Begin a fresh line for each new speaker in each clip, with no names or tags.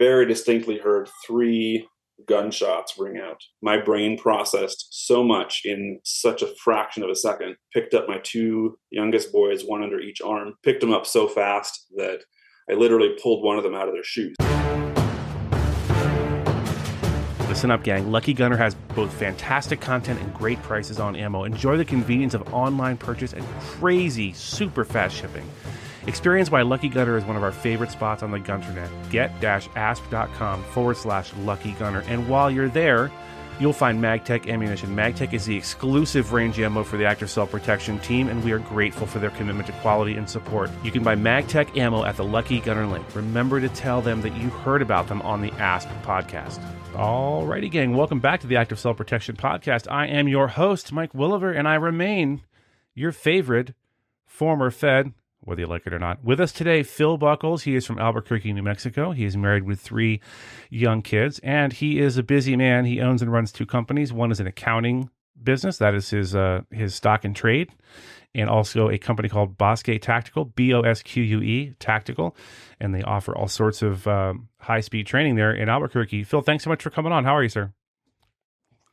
very distinctly heard 3 gunshots ring out. My brain processed so much in such a fraction of a second, picked up my 2 youngest boys, one under each arm, picked them up so fast that I literally pulled one of them out of their shoes.
Listen up, gang. Lucky Gunner has both fantastic content and great prices on ammo. Enjoy the convenience of online purchase and crazy, super fast shipping. Experience why Lucky Gunner is one of our favorite spots on the Gunternet. Get-asp.com/LuckyGunner. And while you're there, you'll find MagTech ammunition. MagTech is the exclusive range ammo for the Active Self-Protection team, and we are grateful for their commitment to quality and support. You can buy MagTech ammo at the Lucky Gunner link. Remember to tell them that you heard about them on the ASP podcast. Alrighty, gang. Welcome back to the Active Self-Protection podcast. I am your host, Mike Williver, and I remain your favorite former Fed, whether you like it or not. With us today, Phill Buckles. He is from Albuquerque, New Mexico. He is married with 3 young kids, and he is a busy man. He owns and runs 2 companies. One is an accounting business. That is his stock and trade, and also a company called Bosque Tactical, Bosque Tactical, and they offer all sorts of high-speed training there in Albuquerque. Phill, thanks so much for coming on. How are you, sir?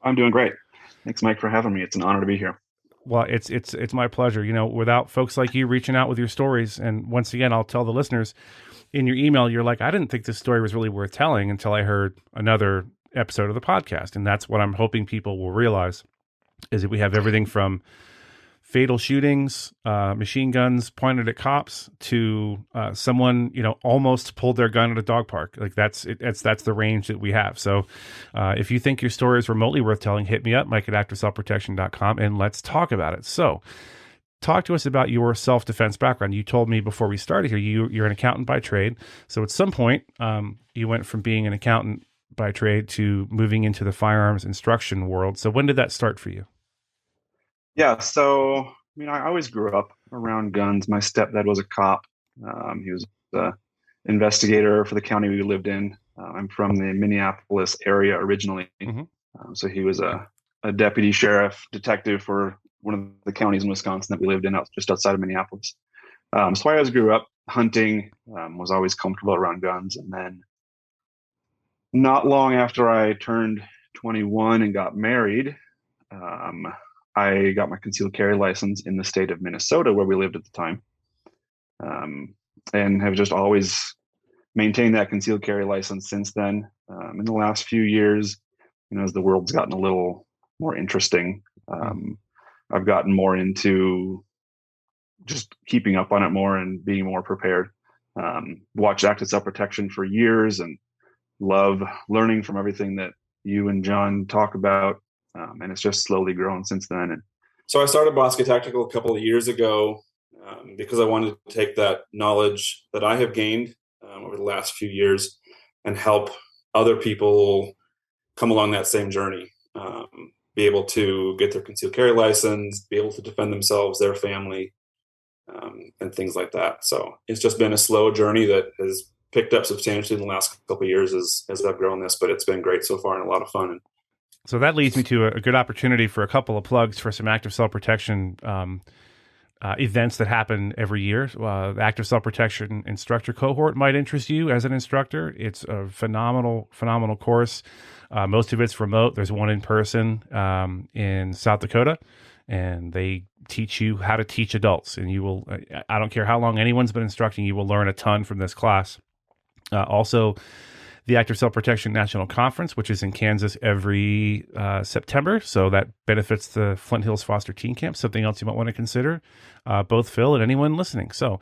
I'm doing great. Thanks, Mike, for having me. It's an honor to be here.
Well, it's my pleasure. You know, without folks like you reaching out with your stories, and once again, I'll tell the listeners, in your email, you're like, I didn't think this story was really worth telling until I heard another episode of the podcast. And that's what I'm hoping people will realize, is that we have everything from fatal shootings, machine guns pointed at cops, to someone, almost pulled their gun at a dog park. Like that's the range that we have. So if you think your story is remotely worth telling, hit me up, Mike at ActiveSelfProtection.com, and let's talk about it. So talk to us about your self-defense background. You told me before we started here, you're an accountant by trade. So at some point, you went from being an accountant by trade to moving into the firearms instruction world. So when did that start for you?
Yeah, so I always grew up around guns. My stepdad was a cop. He was the investigator for the county we lived in. I'm from the Minneapolis area originally. Mm-hmm. So he was a deputy sheriff detective for one of the counties in Wisconsin that we lived in, just outside of Minneapolis. So I always grew up hunting, was always comfortable around guns. And then not long after I turned 21 and got married, I got my concealed carry license in the state of Minnesota, where we lived at the time, and have just always maintained that concealed carry license since then. In the last few years, as the world's gotten a little more interesting, I've gotten more into just keeping up on it more and being more prepared. Watched Active Self-Protection for years and love learning from everything that you and John talk about. And it's just slowly grown since then. And
so I started Bosque Tactical a couple of years ago because I wanted to take that knowledge that I have gained over the last few years and help other people come along that same journey, be able to get their concealed carry license, be able to defend themselves, their family, and things like that. So it's just been a slow journey that has picked up substantially in the last couple of years as I've grown this, but it's been great so far and a lot of fun.
So that leads me to a good opportunity for a couple of plugs for some Active Self-Protection events that happen every year. The Active Self-Protection instructor cohort might interest you as an instructor. It's a phenomenal course. Most of it's remote. There's one in person in South Dakota, and they teach you how to teach adults. And you will, I don't care how long anyone's been instructing, you will learn a ton from this class. Also, the Active Self-Protection National Conference, which is in Kansas every September. So that benefits the Flint Hills Foster Teen Camp, something else you might want to consider, both Phill and anyone listening. So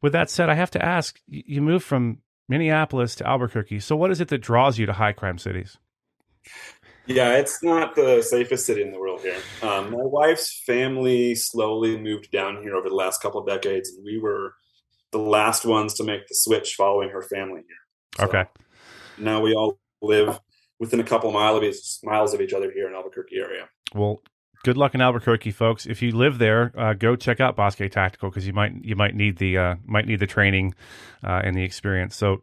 with that said, I have to ask, you moved from Minneapolis to Albuquerque. So what is it that draws you to high crime cities?
Yeah, it's not the safest city in the world here. My wife's family slowly moved down here over the last couple of decades, and we were the last ones to make the switch following her family here. So, okay. Now we all live within a couple of miles of each other here in Albuquerque area.
Well, good luck in Albuquerque, folks. If you live there, go check out Bosque Tactical, because you might need the training and the experience. So,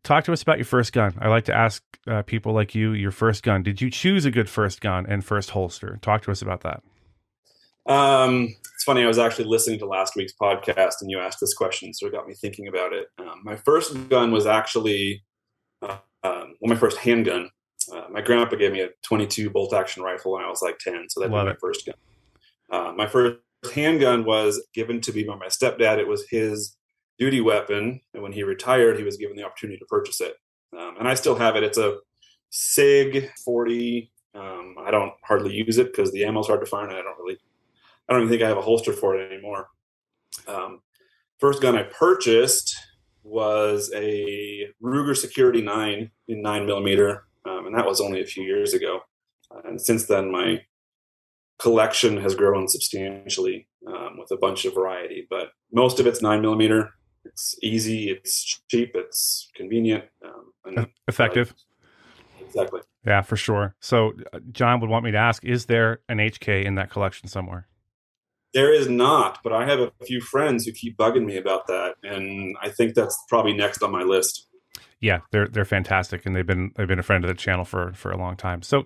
talk to us about your first gun. I like to ask people like you, your first gun. Did you choose a good first gun and first holster? Talk to us about that.
It's funny. I was actually listening to last week's podcast, and you asked this question, so it got me thinking about it. My first gun was actually my first handgun. My grandpa gave me a 22 bolt action rifle when I was like 10. So that'd be my first gun. My first handgun was given to me by my stepdad. It was his duty weapon. And when he retired, he was given the opportunity to purchase it. And I still have it. It's a SIG 40. I don't hardly use it because the ammo's hard to find. And I don't even think I have a holster for it anymore. First gun I purchased was a Ruger Security 9 in 9mm. And that was only a few years ago. And since then, my collection has grown substantially with a bunch of variety. But most of it's 9mm. It's easy, it's cheap, it's convenient. And
effective.
Exactly.
Yeah, for sure. So John would want me to ask, is there an HK in that collection somewhere?
There is not, but I have a few friends who keep bugging me about that, and I think that's probably next on my list.
Yeah, they're fantastic, and they've been a friend of the channel for a long time. So,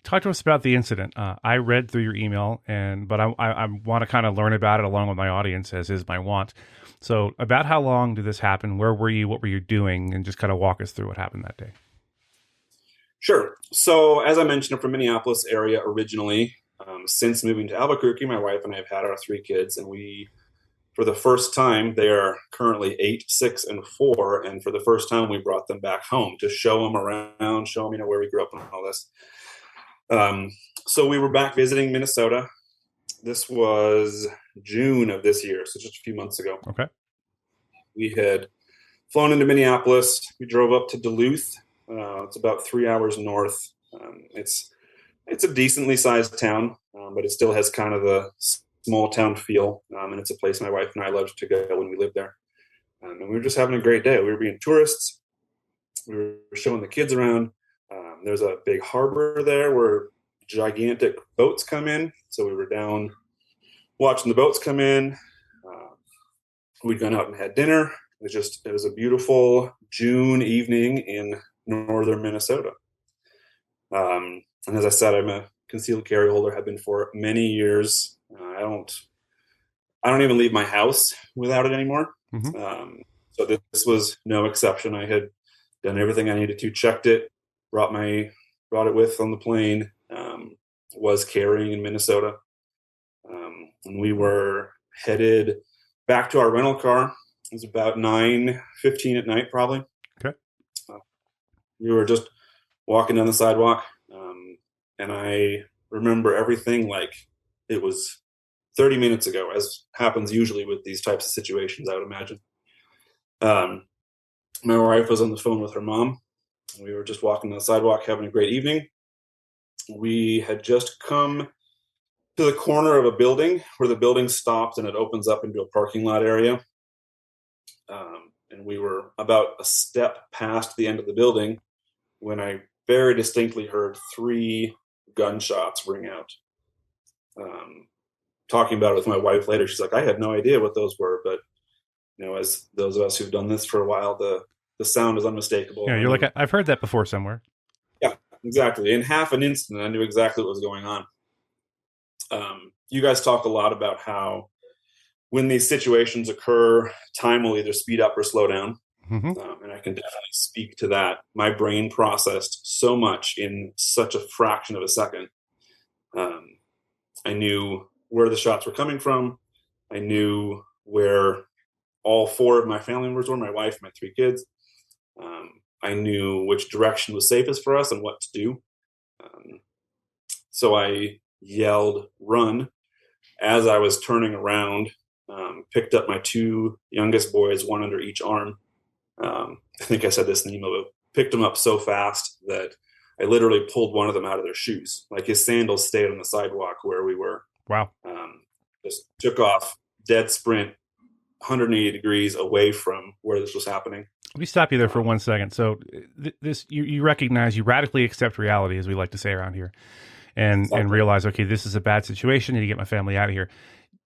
talk to us about the incident. I read through your email, but I want to kind of learn about it along with my audience, as is my want. So, about how long did this happen? Where were you? What were you doing? And just kind of walk us through what happened that day.
Sure. So, as I mentioned, I'm from Minneapolis area originally. Since moving to Albuquerque, my wife and I have had our 3 kids, and we, for the first time, they are currently 8, 6, and 4. And for the first time, we brought them back home to show them around, show them, where we grew up and all this. So we were back visiting Minnesota. This was June of this year, so just a few months ago.
Okay.
We had flown into Minneapolis. We drove up to Duluth. It's about 3 hours north. It's a decently sized town, but it still has kind of the small town feel. And it's a place my wife and I loved to go when we lived there. And we were just having a great day. We were being tourists. We were showing the kids around. There's a big harbor there where gigantic boats come in. So we were down watching the boats come in. We'd gone out and had dinner. It was a beautiful June evening in northern Minnesota. And as I said, I'm a concealed carry holder, have been for many years. I don't even leave my house without it anymore. Mm-hmm. So this was no exception. I had done everything I needed to, checked it, brought it with on the plane, was carrying in Minnesota. And we were headed back to our rental car. It was about 9:15 at night, probably.
Okay.
We were just walking down the sidewalk. And I remember everything like it was 30 minutes ago, as happens usually with these types of situations, I would imagine. My wife was on the phone with her mom. We were just walking down the sidewalk, having a great evening. We had just come to the corner of a building where the building stopped and it opens up into a parking lot area. And we were about a step past the end of the building when I very distinctly heard 3 gunshots ring out. Talking about it with my wife later, she's like, I had no idea what those were, but as those of us who've done this for a while, the sound is unmistakable.
Yeah, you're like, I've heard that before somewhere.
Yeah, exactly. In half an instant, I knew exactly what was going on. You guys talk a lot about how when these situations occur, time will either speed up or slow down. Mm-hmm. And I can definitely speak to that. My brain processed so much in such a fraction of a second. I knew where the shots were coming from. I knew where all 4 of my family members were, my wife, my 3 kids. I knew which direction was safest for us and what to do. So I yelled, run, as I was turning around, picked up my 2 youngest boys, one under each arm. I think I said this in the email, but picked them up so fast that I literally pulled one of them out of their shoes. Like his sandals stayed on the sidewalk where we were.
Wow.
Just took off, dead sprint, 180 degrees away from where this was happening.
Let me stop you there for 1 second. So this, you recognize, you radically accept reality, as we like to say around here, and realize, okay, this is a bad situation. I need to get my family out of here.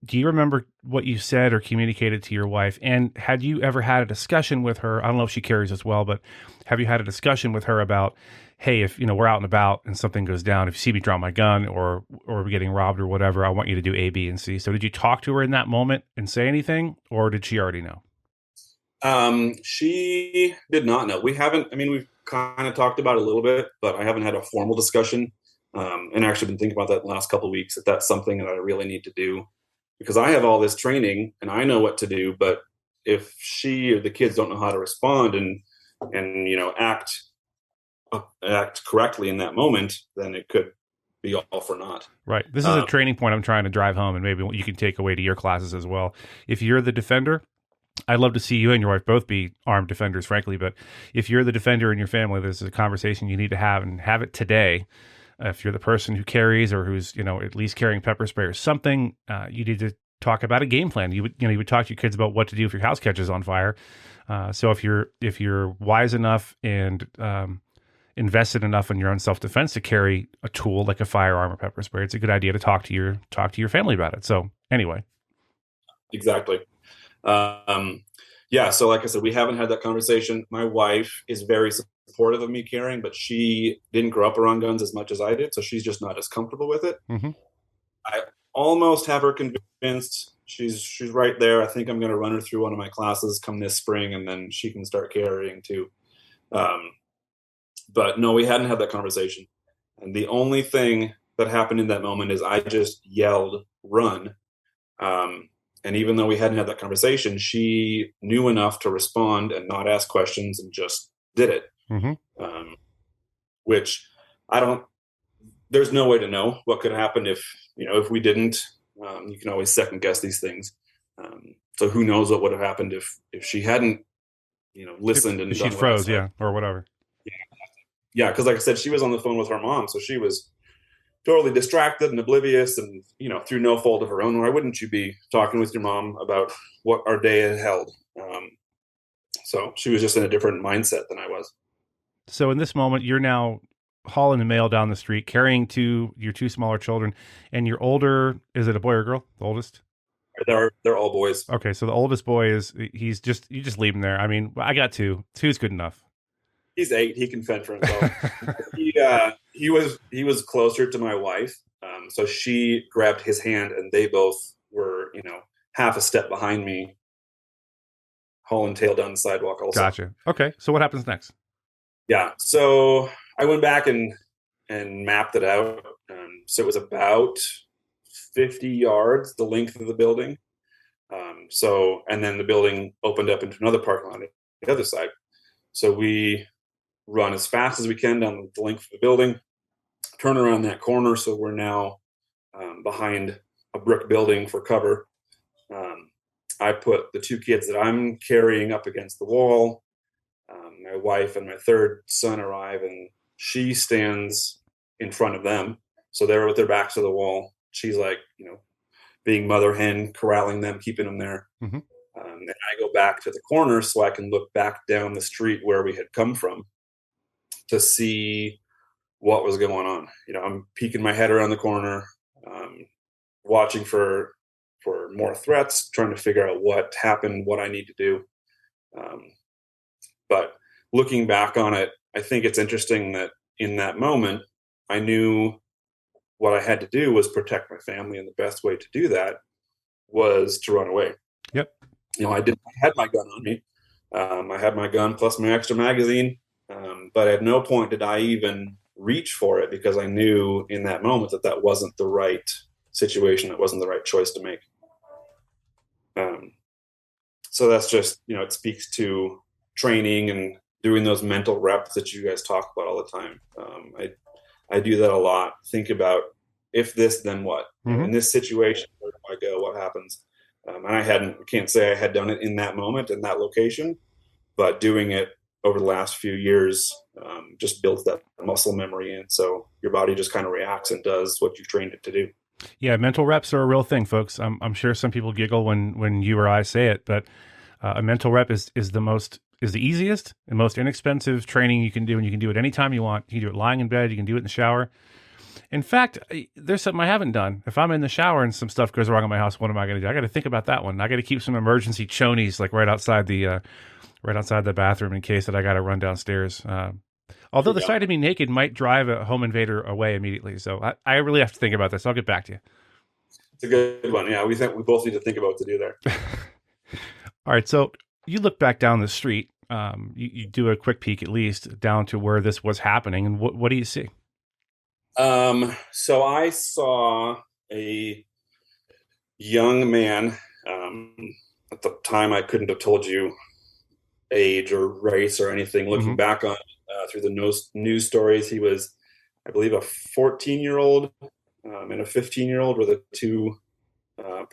Do you remember what you said or communicated to your wife? And had you ever had a discussion with her? I don't know if she carries as well, but have you had a discussion with her about, hey, if we're out and about and something goes down, if you see me drop my gun or we're getting robbed or whatever, I want you to do A, B, and C. So did you talk to her in that moment and say anything, or did she already know?
She did not know. We haven't. I mean, kind of talked about it a little bit, but I haven't had a formal discussion. And actually been thinking about that in the last couple of weeks, that that's something that I really need to do, because I have all this training and I know what to do, but if she or the kids don't know how to respond and act correctly in that moment, then it could be all for naught.
Right. This is a training point I'm trying to drive home, and maybe you can take away to your classes as well. If you're the defender, I'd love to see you and your wife both be armed defenders, frankly. But if you're the defender in your family, this is a conversation you need to have, and have it today. If you're the person who carries, or who's at least carrying pepper spray or something, you need to talk about a game plan. You would talk to your kids about what to do if your house catches on fire. So if you're wise enough and invested enough in your own self-defense to carry a tool like a firearm or pepper spray, it's a good idea to talk to your family about it. So anyway.
Exactly. Yeah. So like I said, we haven't had that conversation. My wife is very supportive of me carrying, but she didn't grow up around guns as much as I did. So she's just not as comfortable with it.
Mm-hmm.
I almost have her convinced. She's right there. I think I'm going to run her through one of my classes come this spring, and then she can start carrying too. But no, we hadn't had that conversation. And the only thing that happened in that moment is I just yelled, "Run." And even though we hadn't had that conversation, she knew enough to respond and not ask questions and just did it.
Mm-hmm.
Which there's no way to know what could happen if we didn't. You can always second guess these things. So who knows what would have happened if she hadn't, listened and
if she froze, or whatever.
Yeah, because like I said, she was on the phone with her mom, so she was totally distracted and oblivious, and through no fault of her own. Why wouldn't you be talking with your mom about what our day had held? So she was just in a different mindset than I was.
So in this moment, you're now hauling the mail down the street, carrying your two smaller children, and your older, is it a boy or girl? The oldest?
They're all boys.
Okay, so the oldest boy you just leave him there. I mean, I got two. Two's good enough.
He's 8. He can fend for himself. He was closer to my wife, so she grabbed his hand, and they both were, half a step behind me, hauling tail down the sidewalk. Also,
gotcha. Okay, so what happens next?
Yeah, so I went back and mapped it out. So it was about 50 yards, the length of the building. And then the building opened up into another parking lot on the other side. So we run as fast as we can down the length of the building, turn around that corner. So we're now behind a brick building for cover. I put the two kids that I'm carrying up against the wall. My wife and my third son arrive, and she stands in front of them. So they're with their backs to the wall. She's like, being mother hen, corralling them, keeping them there.
Mm-hmm.
And I go back to the corner so I can look back down the street where we had come from to see what was going on. I'm peeking my head around the corner, watching for more threats, trying to figure out what happened, what I need to do. But looking back on it, I think it's interesting that in that moment, I knew what I had to do was protect my family, and the best way to do that was to run away.
Yep.
I had my gun on me. I had my gun plus my extra magazine, but at no point did I even reach for it, because I knew in that moment that wasn't the right situation. That wasn't the right choice to make. So that's just, it speaks to training and doing those mental reps that you guys talk about all the time. I do that a lot. Think about, if this, then what?
Mm-hmm.
In this situation, where do I go? What happens? And I can't say I had done it in that moment, in that location, but doing it over the last few years just builds that muscle memory. And so your body just kind of reacts and does what you've trained it to do. Yeah,
mental reps are a real thing, folks. I'm sure some people giggle when you or I say it, but a mental rep is the easiest and most inexpensive training you can do, and you can do it anytime you want. You can do it lying in bed. You can do it in the shower. In fact, there's something I haven't done. If I'm in the shower and some stuff goes wrong in my house, what am I going to do? I got to think about that one. I got to keep some emergency chonies like right outside the bathroom in case that I got to run downstairs. Although the sight of me naked might drive a home invader away immediately, so I really have to think about this. I'll get back to you.
It's a good one. Yeah, we both need to think about what to do there.
All right, so you look back down the street you do a quick peek at least down to where this was happening, and what do you see?
So I saw a young man. At the time, I couldn't have told you age or race or anything. Looking back on through the news stories, he was, I believe, a 14-year-old and a 15-year-old were the two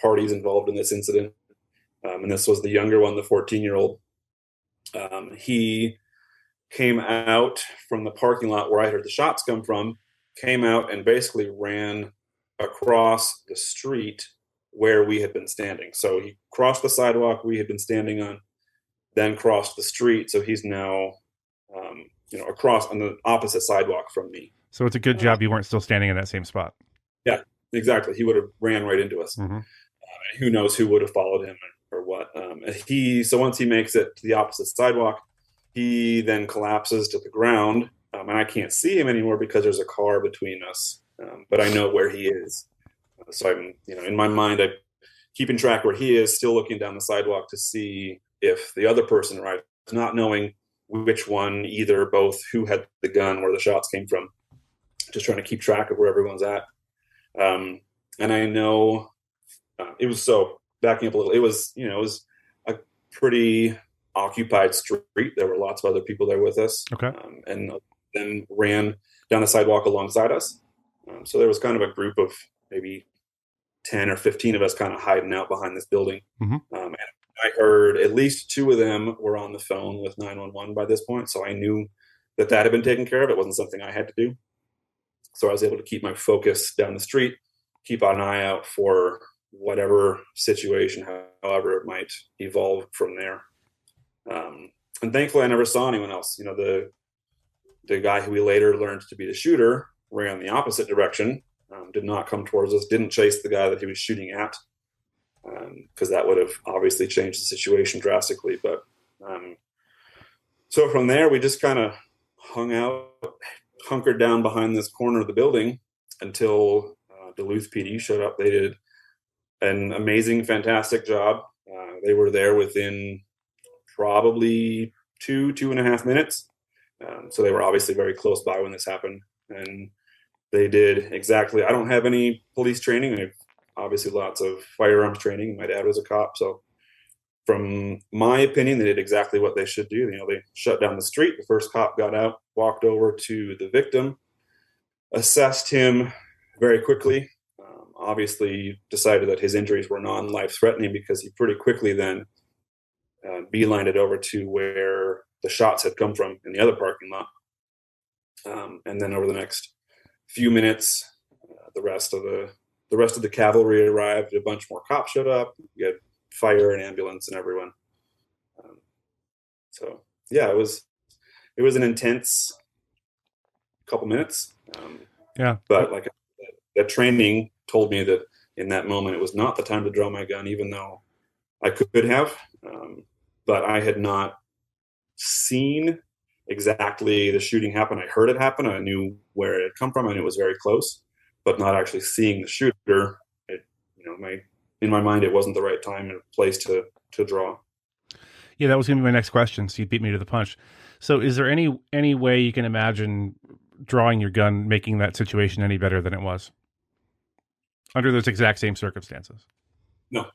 parties involved in this incident. And this was the younger one, the 14-year-old. He came out from the parking lot where I heard the shots come from, came out and basically ran across the street where we had been standing. So he crossed the sidewalk we had been standing on, then crossed the street. So he's now, across on the opposite sidewalk from me.
So it's a good job you weren't still standing in that same spot.
Yeah, exactly. He would have ran right into us. Who knows who would have followed him or what. So once he makes it to the opposite sidewalk, he then collapses to the ground, and I can't see him anymore because there's a car between us. But I know where he is. So I'm, in my mind, I'm keeping track where he is, still looking down the sidewalk to see if the other person arrives, not knowing which one, either, both, who had the gun, where the shots came from. Just trying to keep track of where everyone's at. And I know it was, so backing up a little, it was a pretty occupied street. There were lots of other people there with us.
Okay.
And then ran down the sidewalk alongside us. So there was kind of a group of maybe 10 or 15 of us kind of hiding out behind this building. And I heard at least two of them were on the phone with 911 by this point. So I knew that had been taken care of. It wasn't something I had to do. So I was able to keep my focus down the street, keep an eye out for whatever situation, however it might evolve from there. And thankfully I never saw anyone else. The guy who we later learned to be the shooter ran the opposite direction, did not come towards us, didn't chase the guy that he was shooting at, because that would have obviously changed the situation drastically. But so from there, we just kind of hunkered down behind this corner of the building until Duluth PD showed up. They did an amazing, fantastic job. They were there within probably 2.5 minutes. So they were obviously very close by when this happened. And they did exactly, I don't have any police training. I have obviously lots of firearms training. My dad was a cop. So from my opinion, they did exactly what they should do. They shut down the street. The first cop got out, walked over to the victim, assessed him very quickly, obviously decided that his injuries were non-life-threatening because he pretty quickly then beelined it over to where the shots had come from in the other parking lot. And then over the next few minutes, the rest of the cavalry arrived. A bunch more cops showed up. We had fire and ambulance and everyone. So yeah, it was an intense couple minutes. But like that training told me that in that moment, it was not the time to draw my gun, even though I could have. But I had not seen exactly the shooting happen. I heard it happen. I knew where it had come from, and it was very close, but not actually seeing the shooter. In my mind, it wasn't the right time and place to draw.
Yeah, that was going to be my next question. So you beat me to the punch. So is there any way you can imagine drawing your gun, making that situation any better than it was under those exact same circumstances?
No,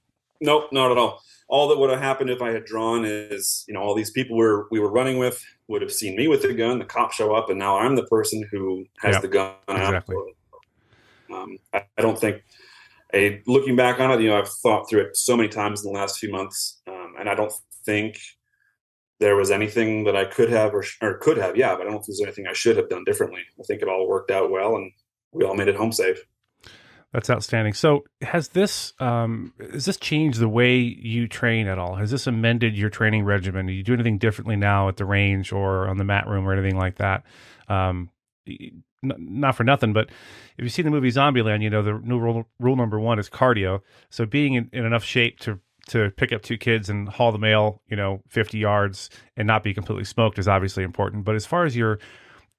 not at all. All that would have happened if I had drawn is, all these people we were running with would have seen me with the gun. The cops show up, and now I'm the person who has the gun.
Exactly.
I don't think, looking back on it, I've thought through it so many times in the last few months, and I don't think there was anything that I could have or could have. Yeah, but I don't think there's anything I should have done differently. I think it all worked out well, and we all made it home safe.
That's outstanding. So has this changed the way you train at all? Has this amended your training regimen? Do you do anything differently now at the range or on the mat room or anything like that? Not for nothing, but if you see the movie Zombieland, the new rule number 1 is cardio. So being in enough shape to pick up 2 kids and haul the mail, 50 yards and not be completely smoked is obviously important. But as far as your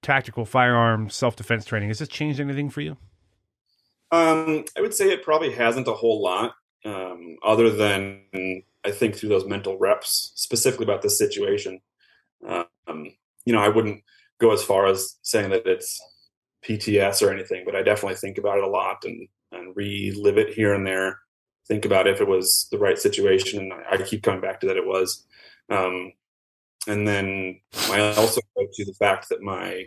tactical firearm self-defense training, has this changed anything for you?
I would say it probably hasn't a whole lot, other than I think through those mental reps, specifically about this situation. I wouldn't go as far as saying that it's PTS or anything, but I definitely think about it a lot and relive it here and there. Think about if it was the right situation, and I keep coming back to that it was. And then I also go to the fact that my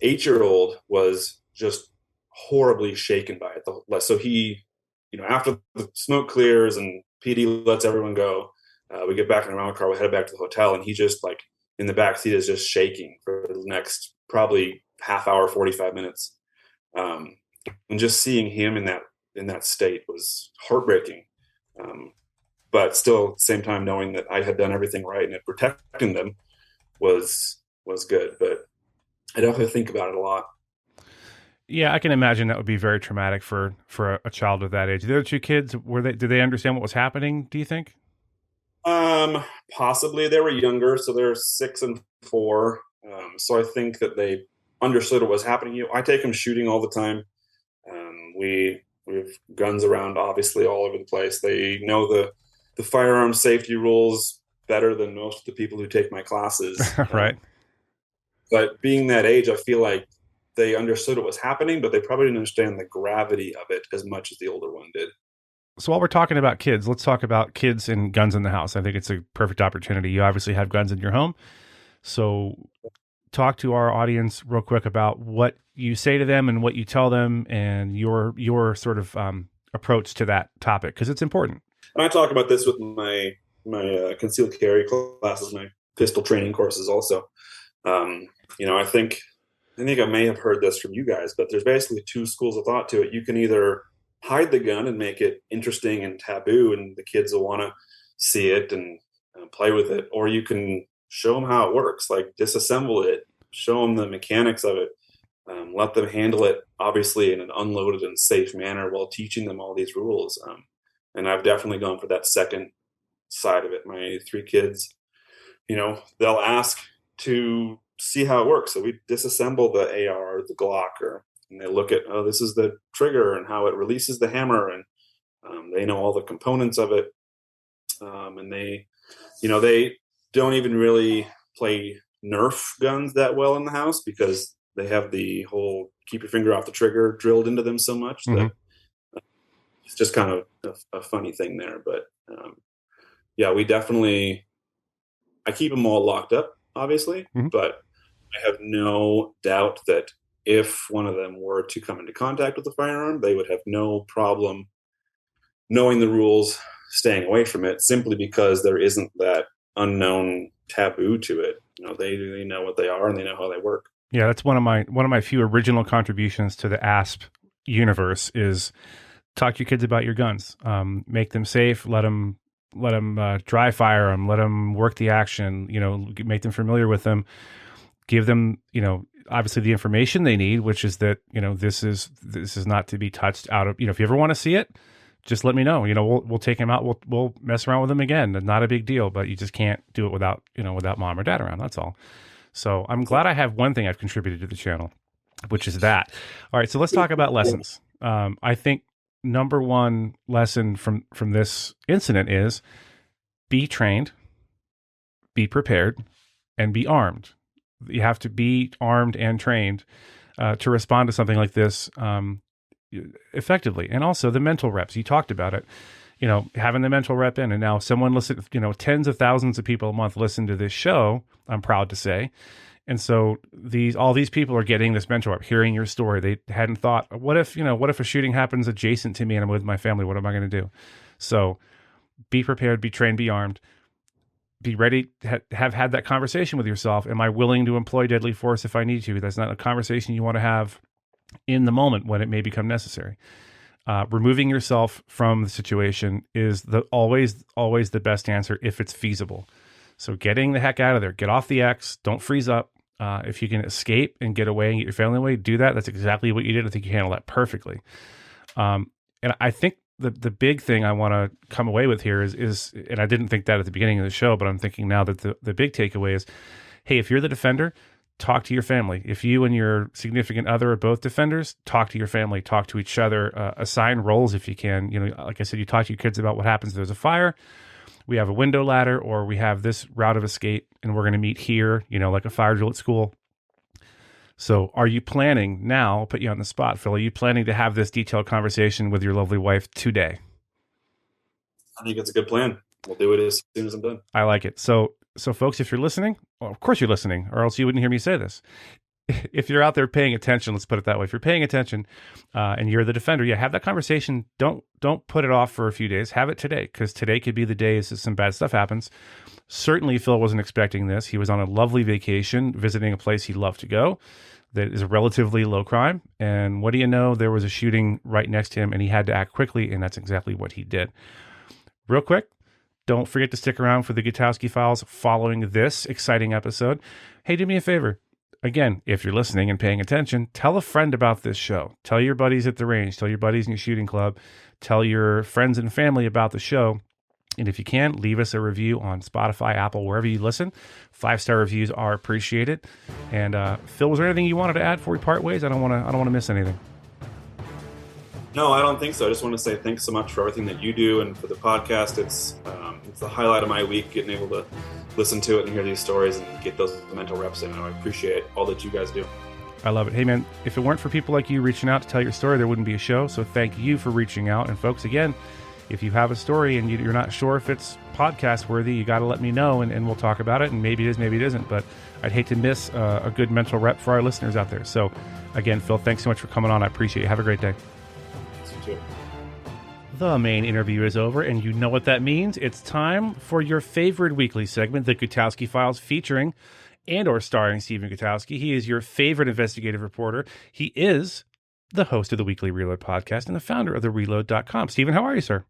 8-year-old was just horribly shaken by it. So he, after the smoke clears and PD lets everyone go, we get back in the rental car, we head back to the hotel, and he just like in the back seat is just shaking for the next probably half hour, 45 minutes. And just seeing him in that state was heartbreaking. But still at the same time, knowing that I had done everything right and protecting them was good. But I definitely think about it a lot.
Yeah, I can imagine that would be very traumatic for a child of that age. The other two kids, did they understand what was happening, do you think?
Possibly. They were younger, so they're 6 and 4. So I think that they understood what was happening. I take them shooting all the time. We have guns around, obviously, all over the place. They know the firearms safety rules better than most of the people who take my classes.
Right.
But being that age, I feel like they understood what was happening, but they probably didn't understand the gravity of it as much as the older one did.
So while we're talking about kids, let's talk about kids and guns in the house. I think it's a perfect opportunity. You obviously have guns in your home. So talk to our audience real quick about what you say to them and what you tell them and your sort of approach to that topic, because it's important.
And I talk about this with my concealed carry classes, my pistol training courses also. I think I may have heard this from you guys, but there's basically 2 schools of thought to it. You can either hide the gun and make it interesting and taboo, and the kids will want to see it and play with it, or you can show them how it works, like disassemble it, show them the mechanics of it, let them handle it, obviously in an unloaded and safe manner while teaching them all these rules. And I've definitely gone for that second side of it. My 3 kids, they'll ask to see how it works. So we disassemble the AR, the Glock, and they look at, this is the trigger and how it releases the hammer. And they know all the components of it. And they don't even really play Nerf guns that well in the house because they have the whole keep your finger off the trigger drilled into them so much that it's just kind of a funny thing there. But we definitely, I keep them all locked up, obviously, but I have no doubt that if one of them were to come into contact with a firearm, they would have no problem knowing the rules, staying away from it, simply because there isn't that unknown taboo to it. They know what they are and they know how they work.
Yeah, that's one of my few original contributions to the ASP universe is talk to your kids about your guns, make them safe, let them dry fire them, let them work the action, make them familiar with them, give them, obviously the information they need, which is that, this is not to be touched out of, if you ever want to see it, just let me know. We'll take him out. We'll mess around with him again. Not a big deal, but you just can't do it without mom or dad around. That's all. So I'm glad I have one thing I've contributed to the channel, which is that. All right. So let's talk about lessons. I think number one lesson from this incident is be trained, be prepared, and be armed. You have to be armed and trained to respond to something like this effectively. And also the mental reps, you talked about it, having the mental rep in, and now someone listen, tens of thousands of people a month listen to this show, I'm proud to say. And so all these people are getting this mental rep, hearing your story. They hadn't thought, what if a shooting happens adjacent to me and I'm with my family? What am I going to do? So be prepared, be trained, be armed, be ready, have had that conversation with yourself. Am I willing to employ deadly force if I need to? That's not a conversation you want to have in the moment when it may become necessary. Removing yourself from the situation is always the best answer if it's feasible. So getting the heck out of there, get off the X, don't freeze up. If you can escape and get away and get your family away, do that. That's exactly what you did. I think you handled that perfectly. And I think the big thing I want to come away with here is, and I didn't think that at the beginning of the show, but I'm thinking now that the big takeaway is, hey, if you're the defender, talk to your family. If you and your significant other are both defenders, talk to your family, talk to each other, assign roles if you can. Like I said, you talk to your kids about what happens if there's a fire. we have a window ladder, or we have this route of escape, and we're going to meet here, like a fire drill at school. So are you planning now, I'll put you on the spot, Phill, are you planning to have this detailed conversation with your lovely wife today?
I think it's a good plan. We'll do it as soon as I'm done.
I like it. So folks, if you're listening, well, of course you're listening, or else you wouldn't hear me say this. If you're out there paying attention, let's put it that way. If you're paying attention and you're the defender, have that conversation. Don't put it off for a few days. Have it today, because today could be the day some bad stuff happens. Certainly, Phill wasn't expecting this. He was on a lovely vacation, visiting a place he loved to go that is a relatively low crime. And what do you know? There was a shooting right next to him, and he had to act quickly, and that's exactly what he did. Real quick, don't forget to stick around for the Gutowski Files following this exciting episode. Hey, do me a favor. Again, if you're listening and paying attention, tell a friend about this show. Tell your buddies at the range. Tell your buddies in your shooting club. Tell your friends and family about the show. And if you can, leave us a review on Spotify, Apple, wherever you listen. 5-star reviews are appreciated. And Phill, was there anything you wanted to add before we part ways? I don't want to miss anything.
No, I don't think so. I just want to say thanks so much for everything that you do and for the podcast. It's the highlight of my week, getting able to listen to it and hear these stories and get those mental reps in. I appreciate all that you guys do.
I love it. Hey, man, if it weren't for people like you reaching out to tell your story, there wouldn't be a show. So thank you for reaching out. And folks, again, if you have a story and you're not sure if it's podcast worthy, you got to let me know and we'll talk about it. And maybe it is, maybe it isn't. But I'd hate to miss a good mental rep for our listeners out there. So again, Phill, thanks so much for coming on. I appreciate it. Have a great day.
You too.
The main interview is over, and you know what that means. It's time for your favorite weekly segment, the Gutowski Files, featuring and or starring Stephen Gutowski. He is your favorite investigative reporter. He is the host of the Weekly Reload podcast and the founder of thereload.com. Stephen, how are you, sir?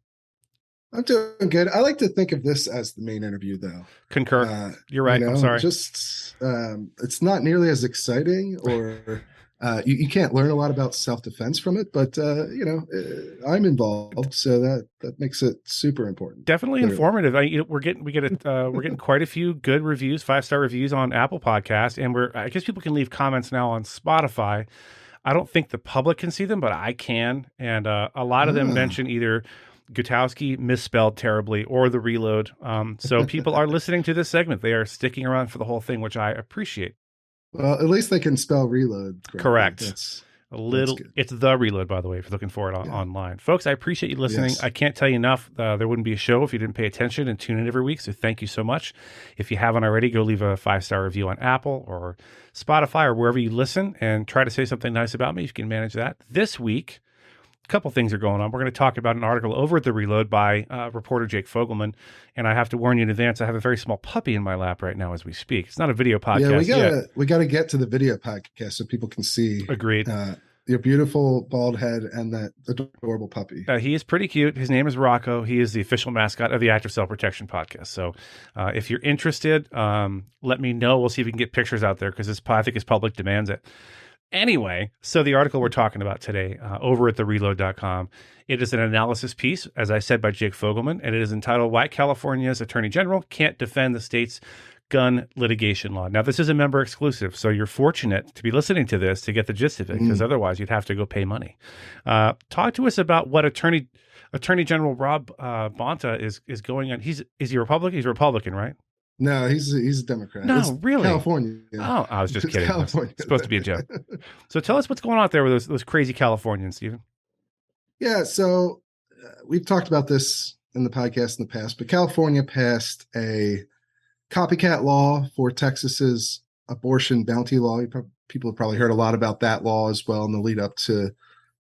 I'm doing good. I like to think of this as the main interview, though.
Concur. You're right. I'm sorry.
Just it's not nearly as exciting, or you can't learn a lot about self-defense from it, but I'm involved, so that makes it super important.
Definitely informative. We're getting quite a few good reviews, 5-star reviews on Apple Podcasts, and I guess people can leave comments now on Spotify. I don't think the public can see them, but I can, and a lot of them mention either Gutowski misspelled terribly or the Reload. So people are listening to this segment. They are sticking around for the whole thing, which I appreciate.
Well, at least they can spell reload correctly.
Correct.
That's
It's the Reload, by the way, if you're looking for it online. Folks, I appreciate you listening.
Yes.
I can't tell you enough. There wouldn't be a show if you didn't pay attention and tune in every week. So thank you so much. If you haven't already, go leave a 5-star review on Apple or Spotify or wherever you listen and try to say something nice about me if you can manage that. This week, a couple things are going on. We're going to talk about an article over at The Reload by reporter Jake Fogelman. And I have to warn you in advance, I have a very small puppy in my lap right now as we speak. It's not a video podcast.
Yeah, we gotta get to the video podcast so people can see.
Agreed.
Your beautiful bald head and that adorable puppy.
He is pretty cute. His name is Rocco. He is the official mascot of the Active Cell Protection podcast. So if you're interested, let me know. We'll see if we can get pictures out there because I think his public demands it. Anyway, so the article we're talking about today over at thereload.com, it is an analysis piece, as I said, by Jake Fogelman, and it is entitled Why California's Attorney General Can't Defend the State's Gun Litigation Law. Now, this is a member exclusive, so you're fortunate to be listening to this to get the gist of it, because otherwise you'd have to go pay money. Talk to us about what Attorney General Rob Bonta is going on. Is he Republican? He's a Republican, right?
No, he's a Democrat.
No,
it's
really?
California.
Oh, I was just
It's
kidding.
California.
It's supposed to be a joke. So tell us what's going on out there with those crazy Californians, Stephen.
Yeah, so we've talked about this in the podcast in the past, but California passed a copycat law for Texas's abortion bounty law. People have probably heard a lot about that law as well in the lead up to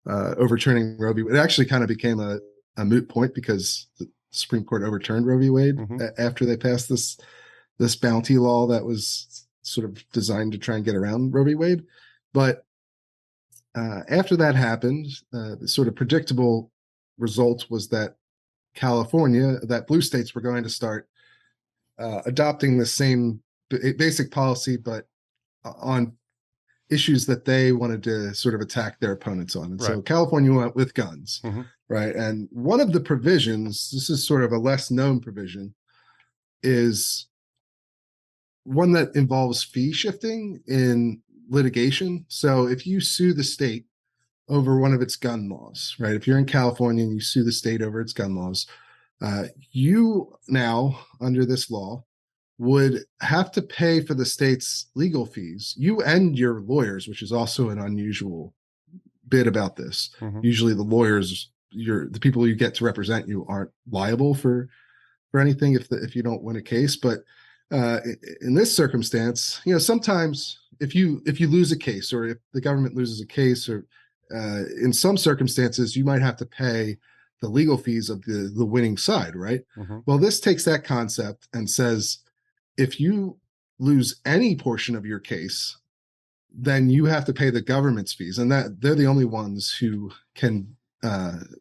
overturning Roe v. Wade. It actually kind of became a moot point because the Supreme Court overturned Roe v. Wade after they passed this bounty law that was sort of designed to try and get around Roe v. Wade. But after that happened, the sort of predictable result was that blue states were going to start adopting the same basic policy, but on issues that they wanted to sort of attack their opponents on. And so California went with guns, right? And one of the provisions, this is sort of a less known provision, is one that involves fee shifting in litigation. So if you sue the state over one of its gun laws, right? If you're in California and you sue the state over its gun laws, You now, under this law, would have to pay for the state's legal fees, you and your lawyers, which is also an unusual bit about this. Usually the lawyers, the people you get to represent you, aren't liable for anything if you don't win a case. But in this circumstance, sometimes if you lose a case, or if the government loses a case, or in some circumstances you might have to pay the legal fees of the winning side, right? Well, this takes that concept and says, if you lose any portion of your case, then you have to pay the government's fees, and that they're the only ones who can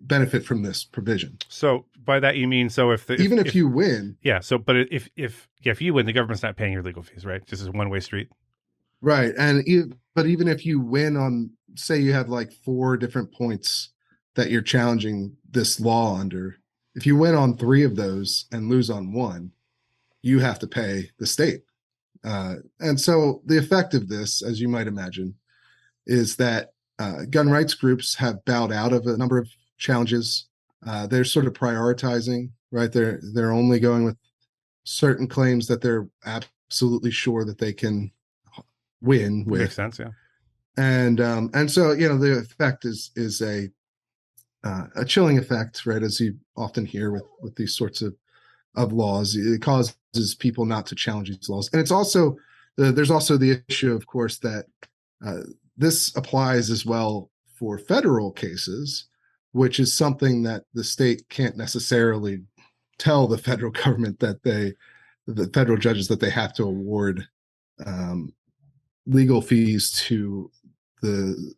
benefit from this provision.
So by that you mean, so if
you win,
yeah. So, but if you win, the government's not paying your legal fees, right? This is a one-way street,
right? But even if you win on, say, you have like 4 different points that you're challenging this law under, if you win on 3 of those and lose on 1, you have to pay the state. And so the effect of this, as you might imagine, is that gun rights groups have bowed out of a number of challenges. They're sort of prioritizing, right? They're only going with certain claims that they're absolutely sure that they can win with.
Makes sense, yeah.
And so the effect is a chilling effect, right? As you often hear with these sorts of laws, it causes people not to challenge these laws. And it's also there's also the issue, of course, that this applies as well for federal cases, which is something that the state can't necessarily tell the federal government, that the federal judges, that they have to award legal fees to the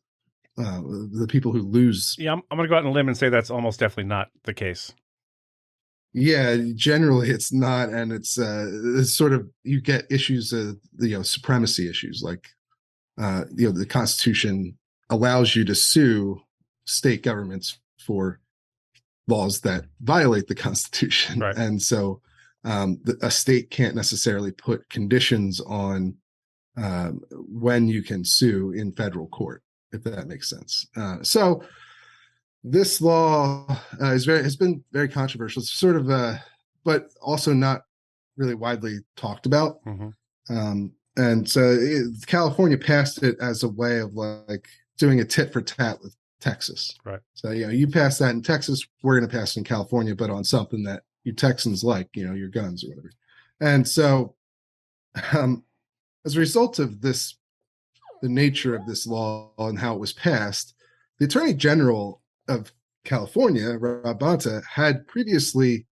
people who lose.
Yeah, I'm going to go out on a limb and say that's almost definitely not the case.
Yeah, generally it's not, and it's sort of, you get issues of supremacy issues, like the Constitution allows you to sue state governments for laws that violate the Constitution,
right.
And so a state can't necessarily put conditions on when you can sue in federal court, if that makes sense. So this law has been very controversial. It's sort of, but also not really widely talked about. And so California passed it as a way of like doing a tit for tat with Texas.
Right.
So you pass that in Texas, we're going to pass it in California, but on something that you Texans like, your guns or whatever. And so, as a result of this, the nature of this law and how it was passed, the Attorney General of California, Rob Bonta, had previously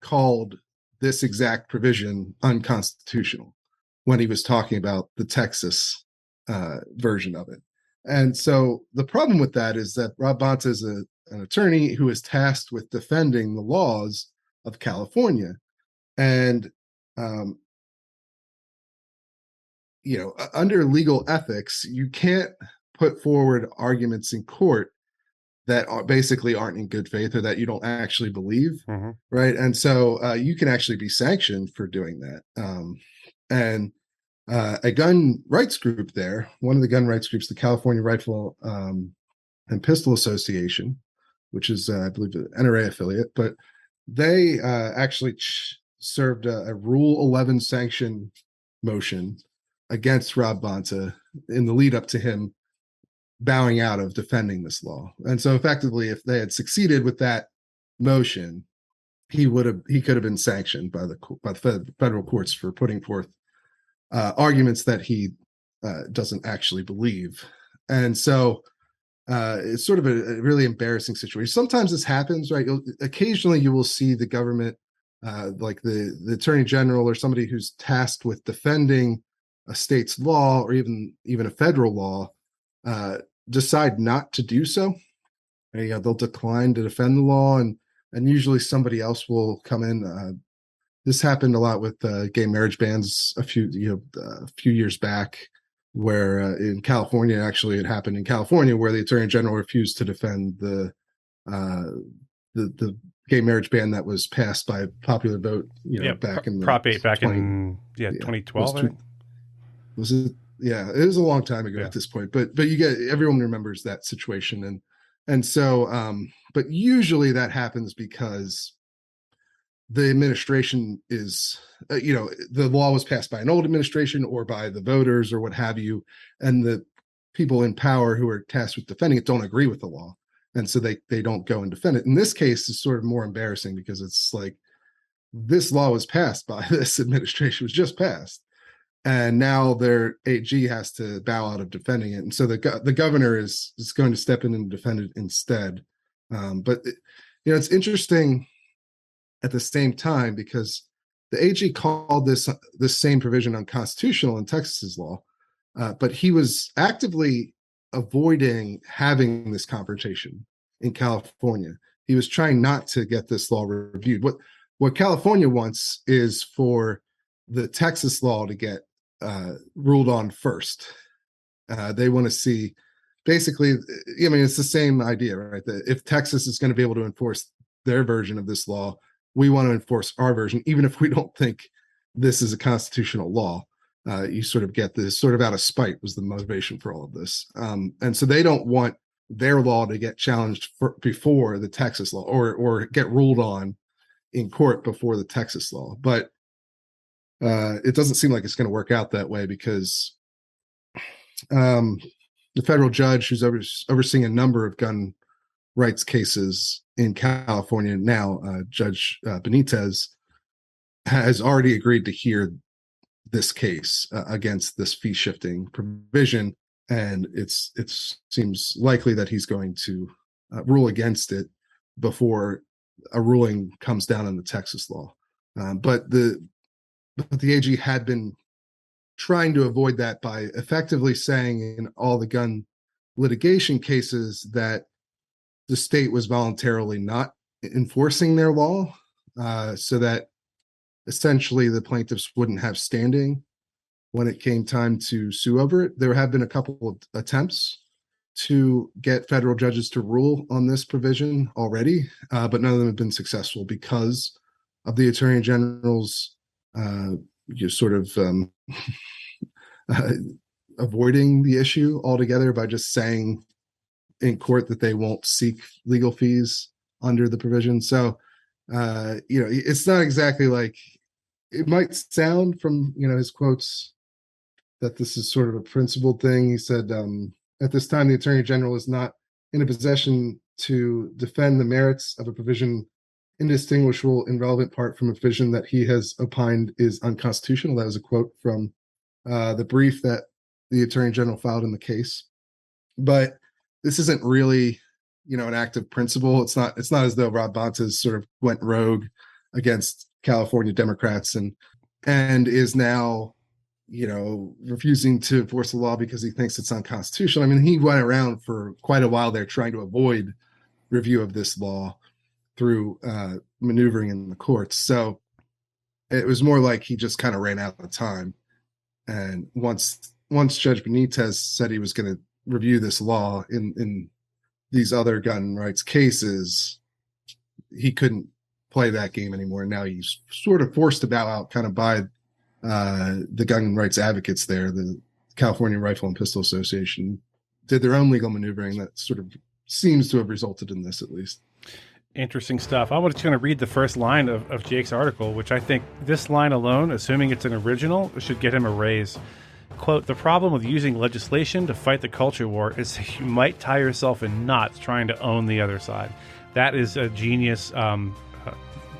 called this exact provision unconstitutional when he was talking about the Texas version of it. And so the problem with that is that Rob Bonta is an attorney who is tasked with defending the laws of California. And, under legal ethics, you can't put forward arguments in court that basically aren't in good faith, or that you don't actually believe, right? And so you can actually be sanctioned for doing that. And a gun rights group there, one of the gun rights groups, the California Rifle and Pistol Association, which is, I believe, an NRA affiliate, but they actually served a Rule 11 sanction motion against Rob Bonta in the lead up to him bowing out of defending this law. And so effectively, if they had succeeded with that motion, he could have been sanctioned by the federal courts for putting forth arguments that he doesn't actually believe. And so it's sort of a really embarrassing situation. Sometimes this happens, right? Occasionally you will see the government, like the attorney general or somebody who's tasked with defending a state's law, or even a federal law, decide not to do so. They'll decline to defend the law, and usually somebody else will come in. This happened a lot with gay marriage bans a few years back, where in California, actually it happened in California, where the attorney general refused to defend the gay marriage ban that was passed by popular vote, back in
Prop 8 back in 2012.
Was it? Yeah, it was a long time ago at this point, but everyone remembers that situation, and so but usually that happens because the administration is, the law was passed by an old administration or by the voters or what have you, and the people in power who are tasked with defending it don't agree with the law, and so they don't go and defend it. In this case, it's sort of more embarrassing because it's like this law was passed by this administration, was just passed, and now their AG has to bow out of defending it, and so the governor is going to step in and defend it instead. But it's interesting at the same time because the AG called this same provision unconstitutional in Texas's law, but he was actively avoiding having this confrontation in California. He was trying not to get this law reviewed. What California wants is for the Texas law to get ruled on first. They want to see, basically, it's the same idea, right? That if Texas is going to be able to enforce their version of this law, we want to enforce our version, even if we don't think this is a constitutional law. You sort of get this sort of out of spite was the motivation for all of this. And so they don't want their law to get challenged before the Texas law or get ruled on in court before the Texas law. But it doesn't seem like it's going to work out that way because the federal judge who's overseeing a number of gun rights cases in California now, Judge Benitez, has already agreed to hear this case against this fee shifting provision, and it seems likely that he's going to rule against it before a ruling comes down on the Texas law. But the AG had been trying to avoid that by effectively saying in all the gun litigation cases that the state was voluntarily not enforcing their law, so that essentially the plaintiffs wouldn't have standing when it came time to sue over it. There have been a couple of attempts to get federal judges to rule on this provision already, but none of them have been successful because of the Attorney General's avoiding the issue altogether by just saying in court that they won't seek legal fees under the provision. So, it's not exactly like it might sound from, his quotes that this is sort of a principled thing. He said, at this time, the Attorney General is not in a position to defend the merits of a provision indistinguishable in relevant part from a provision that he has opined is unconstitutional. That was a quote from the brief that the Attorney General filed in the case. But this isn't really, an act of principle. It's not as though Rob Bontas sort of went rogue against California Democrats and is now, refusing to enforce the law because he thinks it's unconstitutional. I mean, he went around for quite a while there trying to avoid review of this law through maneuvering in the courts. So it was more like he just kind of ran out of time. And once Judge Benitez said he was going to review this law in these other gun rights cases, he couldn't play that game anymore. Now he's sort of forced to bow out kind of by the gun rights advocates there. The California Rifle and Pistol Association did their own legal maneuvering that sort of seems to have resulted in this, at least.
Interesting stuff. I was just going to read the first line of Jake's article, which I think this line alone, assuming it's an original, should get him a raise. Quote, "The problem with using legislation to fight the culture war is that you might tie yourself in knots trying to own the other side." That is a genius.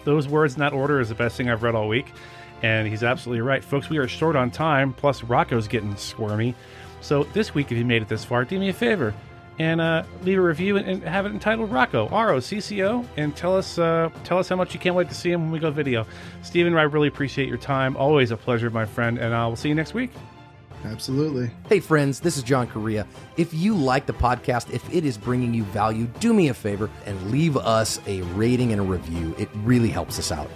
Those words in that order is the best thing I've read all week. And he's absolutely right. Folks, we are short on time, plus Rocco's getting squirmy. So this week, if you made it this far, do me a favor and leave a review and have it entitled Rocco, R-O-C-C-O, and tell us how much you can't wait to see him when we go video. Steven, I really appreciate your time. Always a pleasure, my friend, and I will see you next week.
Absolutely.
Hey friends, this is John Correa. If you like the podcast, if it is bringing you value, do me a favor and leave us a rating and a review. It really helps us out.